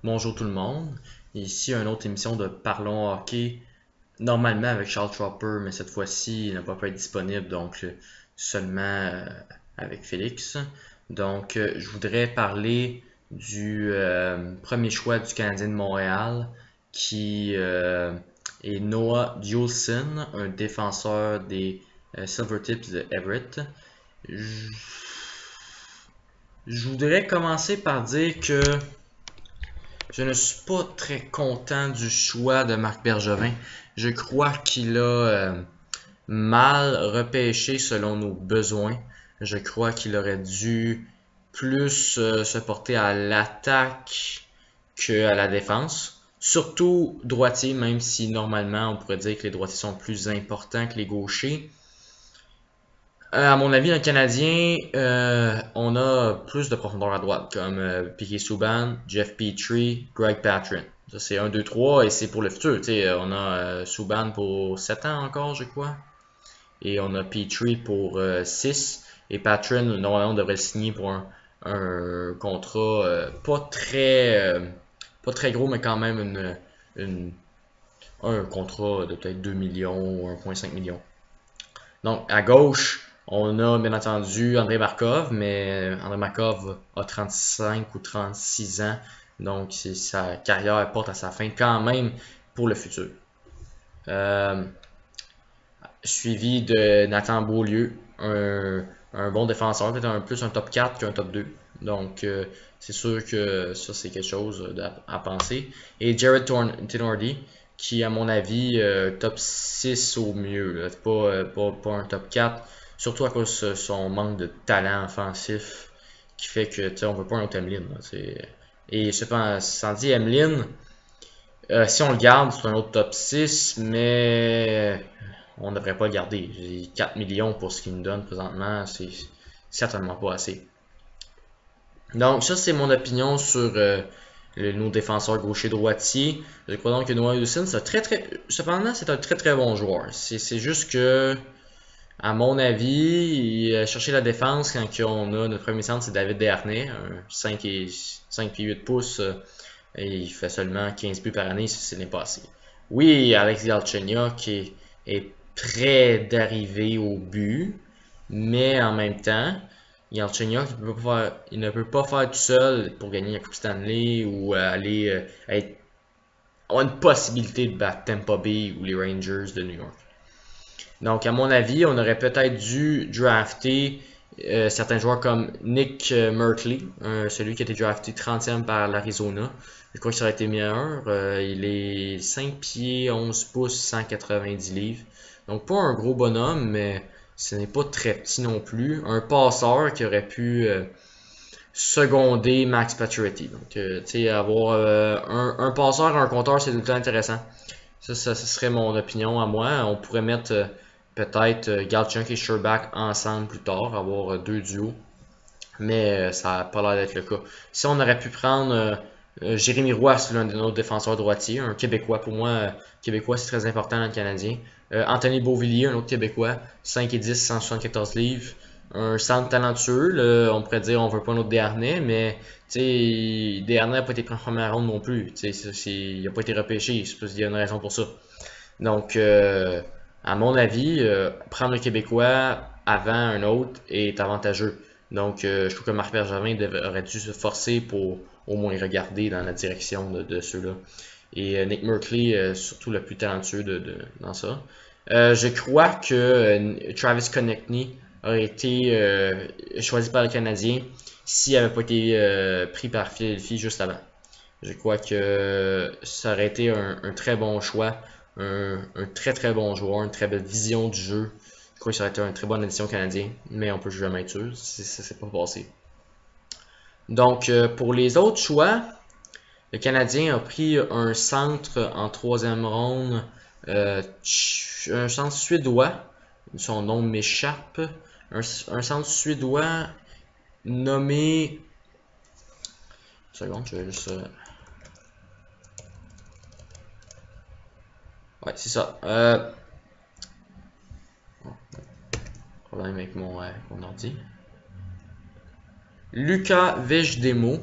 Bonjour tout le monde. Ici une autre émission de Parlons Hockey, normalement avec Charles Tropper, mais cette fois-ci il n'a pas pu être disponible, donc seulement avec Félix. Donc je voudrais parler du premier choix du Canadien de Montréal, qui est Noah Juulsen, un défenseur des Silvertips de Everett. Je je voudrais commencer par dire que je ne suis pas très content du choix de Marc Bergevin. Je crois qu'il a mal repêché selon nos besoins. Je crois qu'il aurait dû plus se porter à l'attaque qu'à la défense. Surtout droitier, même si normalement on pourrait dire que les droitiers sont plus importants que les gauchers. À mon avis, un Canadien, on a plus de profondeur à droite, comme Piquet Souban, Jeff Petrie, Greg Patron. Ça, c'est 1, 2, 3 et c'est pour le futur. On a Souban pour 7 ans encore, je crois. Et on a Petrie pour 6. Et Patron, normalement, on devrait le signer pour un contrat pas très gros, mais quand même un contrat de peut-être 2 millions ou 1,5 million. Donc, à gauche, on a bien entendu André Markov, mais André Markov a 35 ou 36 ans, donc sa carrière porte à sa fin quand même pour le futur. Euh, Suivi de Nathan Beaulieu, un bon défenseur, peut-être plus un top 4 qu'un top 2. Donc, c'est sûr que ça, c'est quelque chose à penser. Et Jared Tenordi, qui, à mon avis, top 6 au mieux. Pas un top 4. Surtout à cause de son manque de talent offensif, qui fait que, on veut pas un autre Emeline. Et sans dire Emeline, si on le garde, c'est un autre top 6, mais on ne devrait pas le garder. 4 millions pour ce qu'il nous donne présentement, c'est certainement pas assez. Donc ça, c'est mon opinion sur nos défenseurs gaucher-droitier. Je crois donc que Noah Juulsen, cependant, c'est un très très bon joueur. C'est juste que, à mon avis, il a cherché la défense quand on a notre premier centre, c'est David Desharnais, un 5 pieds 8 pouces, et il fait seulement 15 buts par année, c'est n'est pas assez. Oui, Alex Galchenyuk est près d'arriver au but, mais en même temps, Galchenyuk il ne peut pas faire tout seul pour gagner la Coupe Stanley ou aller avoir une possibilité de battre Tampa Bay ou les Rangers de New York. Donc, à mon avis, on aurait peut-être dû drafter certains joueurs comme Nick Merkley, celui qui a été drafté 30e par l'Arizona. Je crois que ça aurait été meilleur. Il est 5 pieds, 11 pouces, 190 livres. Donc, pas un gros bonhomme, mais ce n'est pas très petit non plus. Un passeur qui aurait pu seconder Max Pacioretty. Donc, tu sais, avoir un passeur et un compteur, c'est tout le temps intéressant. Ça serait mon opinion à moi. On pourrait mettre peut-être Galchenyuk et Sherbak ensemble plus tard, avoir deux duos. Mais ça n'a pas l'air d'être le cas. Si on aurait pu prendre Jérémy Roy, c'est l'un de nos défenseurs droitiers, un Québécois. Pour moi, Québécois, c'est très important dans le Canadien. Anthony Beauvillier, un autre Québécois, 5 et 10, 174 livres. Un centre talentueux, on pourrait dire on veut pas un autre Desharnais, mais Desharnais n'a pas été pris en première ronde non plus. Il n'a pas été repêché, je suppose qu'il y a une raison pour ça. Donc, à mon avis, prendre un Québécois avant un autre est avantageux. Donc, je trouve que Marc Bergevin aurait dû se forcer pour au moins regarder dans la direction de ceux-là. Et Nick Merkley, surtout le plus talentueux dans ça. Je crois que Travis Konecny aurait été choisi par le Canadien s'il n'avait pas été pris par Philadelphie juste avant. Je crois que ça aurait été un très bon choix, un très très bon joueur, une très belle vision du jeu. Je crois que ça aurait été une très bonne édition canadien, mais on peut jamais être sûr, ça s'est pas passé. Donc pour les autres choix, le Canadien a pris un centre en troisième ronde, un centre suédois, son nom m'échappe, un centre suédois nommé... Une seconde, je vais juste... Ouais, c'est ça. Problème avec mon ordi. Lucas Vejdemo.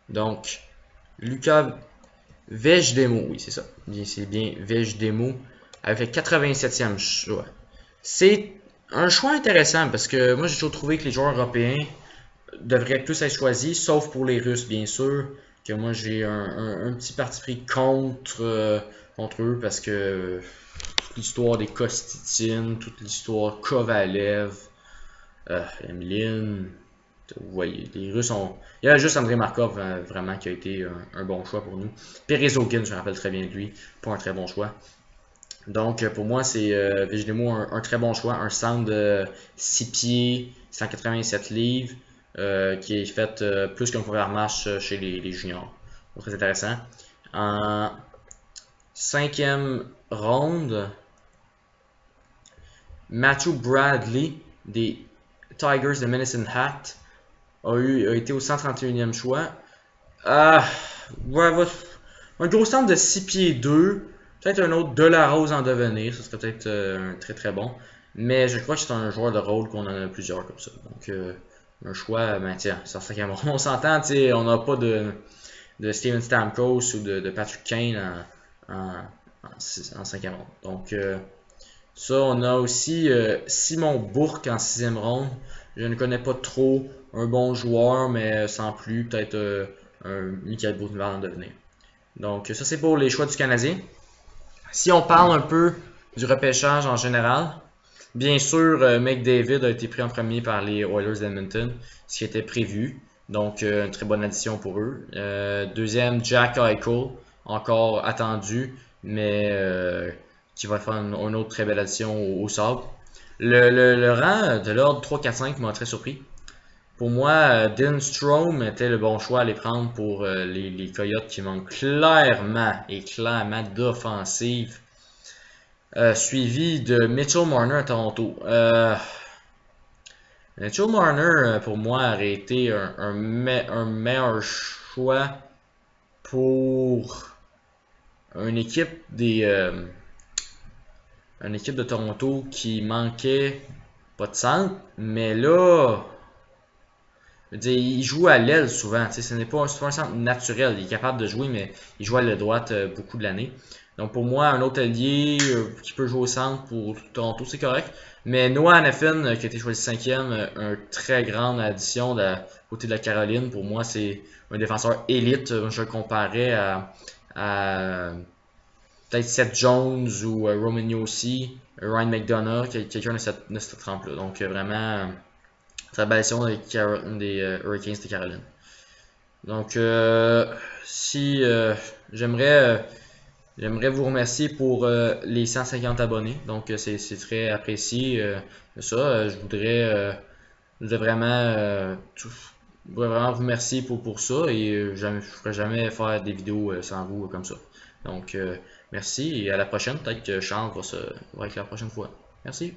Donc, Lucas Vejdemo, oui, c'est ça. C'est bien Vejdemo avec le 87e choix. C'est un choix intéressant parce que moi, j'ai toujours trouvé que les joueurs européens devraient plus être choisis, sauf pour les Russes, bien sûr. Que moi, j'ai un petit parti pris contre eux parce que toute l'histoire des Kostitine, toute l'histoire Kovalev, Emlin, vous voyez, les Russes ont. Il y a juste Andrei Markov vraiment qui a été un bon choix pour nous. Perezogin, je me rappelle très bien de lui, pas un très bon choix. Donc pour moi, c'est Vejnemo un très bon choix, un centre de 6 pieds, 187 livres, qui est fait plus qu'une première marche chez les juniors. Donc, très intéressant. En 5e ronde, Matthew Bradley des Tigers de Medicine Hat a été au 131e choix. Ouais, un gros centre de 6 pieds 2. Peut-être un autre de la Rose en devenir. Ça serait peut-être un très très bon. Mais je crois que c'est un joueur de rôle qu'on en a plusieurs comme ça. Donc un choix, ben tiens, on s'entend, on n'a pas de Steven Stamkos ou de Patrick Kane en 5e ronde. Donc ça, on a aussi Simon Bourque en 6e ronde. Je ne connais pas trop, un bon joueur, mais sans plus, peut-être un Michael Bournival en devenir. Donc ça, c'est pour les choix du Canadien. Si on parle un peu du repêchage en général, bien sûr, McDavid a été pris en premier par les Oilers d'Edmonton, ce qui était prévu. Donc, une très bonne addition pour eux. Deuxième, Jack Eichel, encore attendu, mais qui va faire une autre très belle addition au Sabre. Le rang de l'ordre 3, 4, 5 m'a très surpris. Pour moi, Dylan Strome était le bon choix à aller prendre pour les Coyotes qui manquent clairement d'offensive. Suivi de Mitchell Marner à Toronto. Mitchell Marner, pour moi, aurait été un meilleur choix pour une équipe une équipe de Toronto qui manquait pas de centre, mais là, je veux dire, il joue à l'aile souvent. Ce n'est pas un centre naturel. Il est capable de jouer, mais il joue à l'aile droite beaucoup de l'année. Donc pour moi, un autre allié qui peut jouer au centre pour Toronto, c'est correct. Mais Noah Hanifin, qui a été choisi 5e, une très grande addition côté de la Caroline. Pour moi, c'est un défenseur élite. Je le comparais à peut-être Seth Jones ou Roman Yossi, Ryan McDonough, quelqu'un de cette trempe-là. Donc vraiment, très belle addition des Hurricanes de Caroline. Donc si j'aimerais vous remercier pour les 150 abonnés. Donc, c'est très apprécié. Je voudrais vraiment vous remercier pour ça et je ne ferai jamais faire des vidéos sans vous comme ça. Donc, merci et à la prochaine. Peut-être que Charles va être la prochaine fois. Merci.